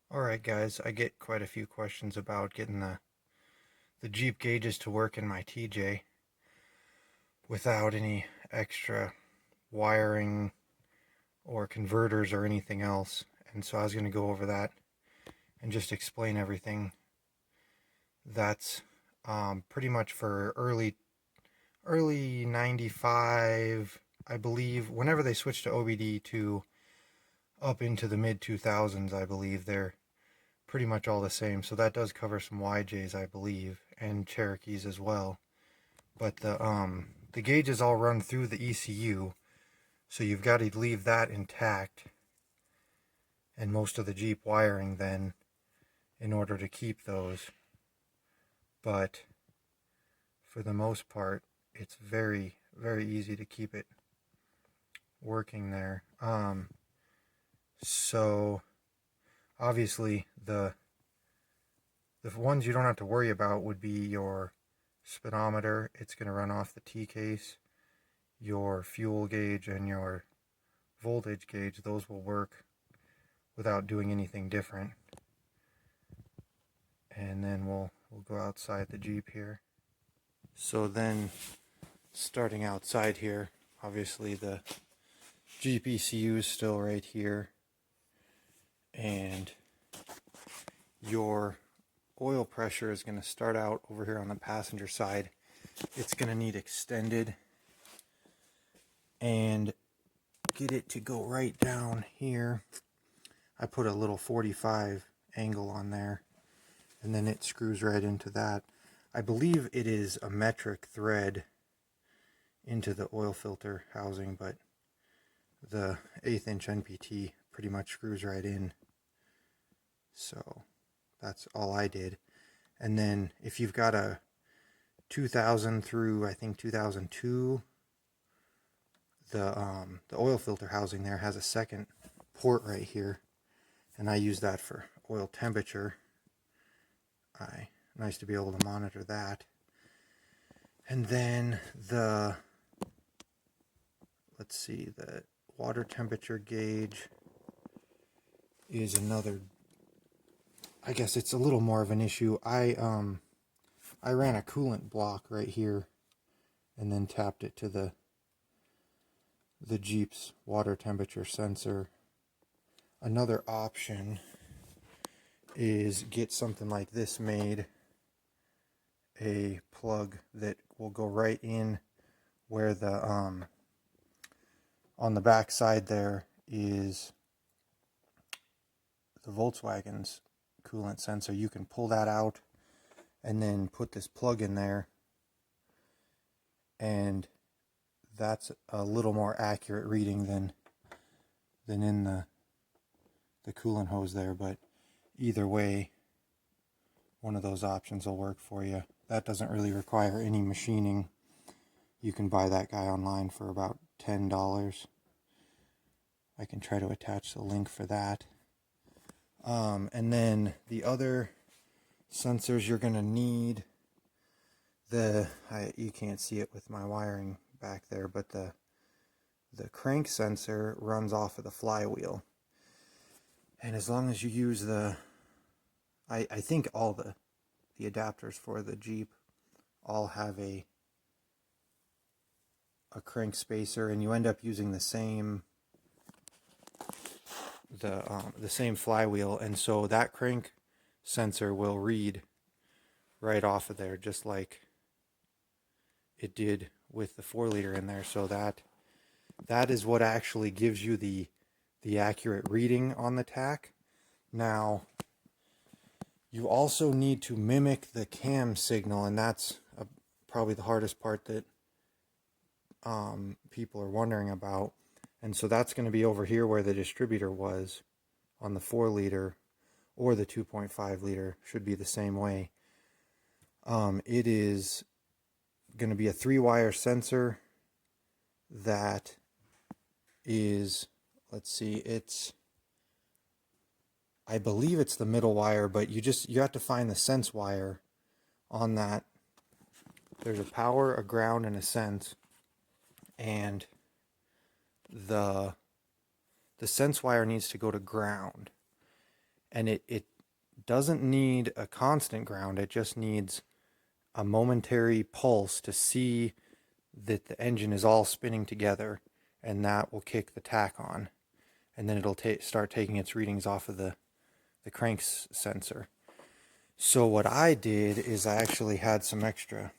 Alright guys, I get quite a few questions about getting the Jeep gauges to work in my TJ without any extra wiring or converters or anything else. And so I was going to go over that and just explain everything. That's pretty much for early 95, I believe. Whenever they switched to OBD to up into the mid 2000s, I believe they're pretty much all the same. So that does cover some YJs, I believe, and Cherokees as well. But the gauges all run through the ECU, so you've got to leave that intact and most of the Jeep wiring then in order to keep those. But for the most part, it's very, very easy to keep it working there. So obviously the ones you don't have to worry about would be your speedometer. It's going to run off the T-case. Your fuel gauge and your voltage gauge, those will work without doing anything different. And then we'll go outside the Jeep here. So then, starting outside here, obviously the Jeep ECU is still right here, and your oil pressure is going to start out over here on the passenger side. It's going to need extended and get it to go right down here. I put a little 45 angle on there, and then it screws right into that. I believe it is a metric thread into the oil filter housing, but the 1/8 inch NPT pretty much screws right in. So that's all I did. And then if you've got a 2000 through I think 2002, the oil filter housing there has a second port right here, and I use that for oil temperature. Nice to be able to monitor that. And then the water temperature gauge is another, I guess it's a little more of an issue. I ran a coolant block right here and then tapped it to the Jeep's water temperature sensor. Another option is get something like this made, a plug that will go right in where the on the back side there is the Volkswagen's coolant sensor. You can pull that out and then put this plug in there, and that's a little more accurate reading than in the coolant hose there. But either way, one of those options will work for you. That doesn't really require any machining. You can buy that guy online for about $10. I can try to attach the link for that. And then the other sensors you're going to need, you can't see it with my wiring back there, but the crank sensor runs off of the flywheel. And as long as you use I think all the adapters for the Jeep all have a crank spacer, and you end up using the same flywheel, and so that crank sensor will read right off of there, just like it did with the 4-liter in there. So that is what actually gives you the accurate reading on the tach. Now, you also need to mimic the cam signal, and that's probably the hardest part that people are wondering about. And so that's going to be over here where the distributor was on the 4-liter, or the 2.5-liter should be the same way. It is going to be a 3-wire sensor that is, I believe it's the middle wire, but you have to find the sense wire on that. There's a power, a ground, and a sense, and the sense wire needs to go to ground. and it doesn't need a constant ground. It just needs a momentary pulse to see that the engine is all spinning together, and that will kick the tack on, and then it'll start taking its readings off of the cranks sensor. So what I did is I actually had some extra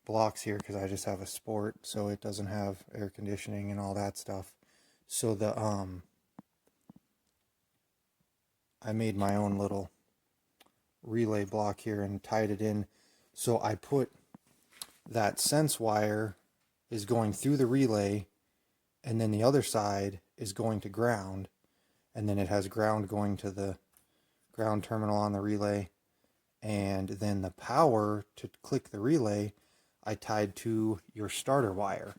blocks here because I just have a Sport, so it doesn't have air conditioning and all that stuff. So I made my own little relay block here and tied it in. So I put that sense wire is going through the relay, and then the other side is going to ground, and then it has ground going to the ground terminal on the relay, and then the power to click the relay I tied to your starter wire.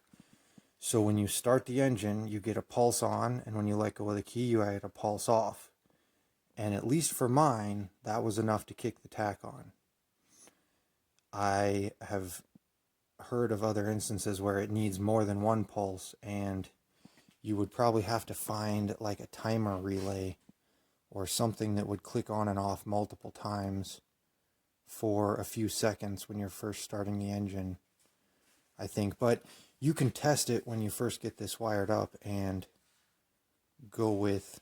So when you start the engine, you get a pulse on, and when you let go of the key, you get a pulse off. And at least for mine, that was enough to kick the tack on. I have heard of other instances where it needs more than one pulse, and you would probably have to find like a timer relay or something that would click on and off multiple times for a few seconds when you're first starting the engine, I think. But you can test it when you first get this wired up and go with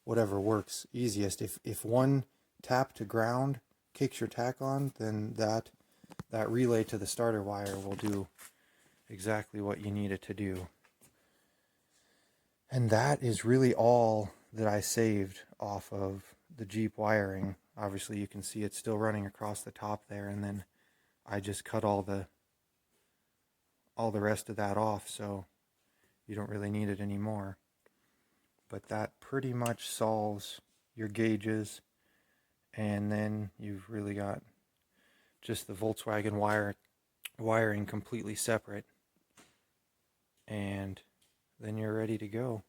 whatever works easiest. If one tap to ground kicks your tack on, then that relay to the starter wire will do exactly what you need it to do. And that is really all that I saved off of the Jeep wiring. Obviously you can see it's still running across the top there, and then I just cut all the rest of that off, so you don't really need it anymore. But that pretty much solves your gauges, and then you've really got just the Volkswagen wiring completely separate, and then you're ready to go.